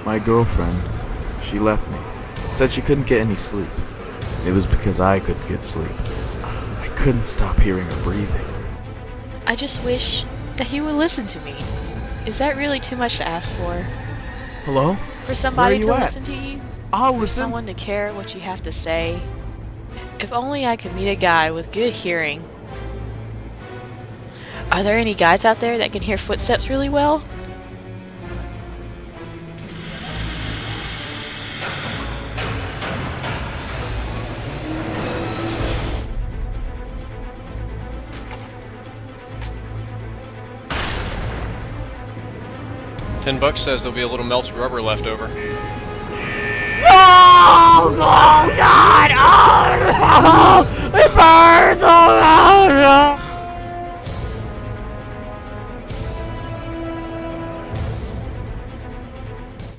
My girlfriend, she left me. Said she couldn't get any sleep. It was because I couldn't get sleep. I couldn't stop hearing her breathing. I just wish that he would listen to me. Is that really too much to ask for? Hello? For somebody Where to are you at? listen to you? I'll For listen. someone to care what you have to say? If only I could meet a guy with good hearing. Are there any guys out there that can hear footsteps really well? $10 says there'll be a little melted rubber left over. Oh, God! Oh, no! It burns! Oh, no!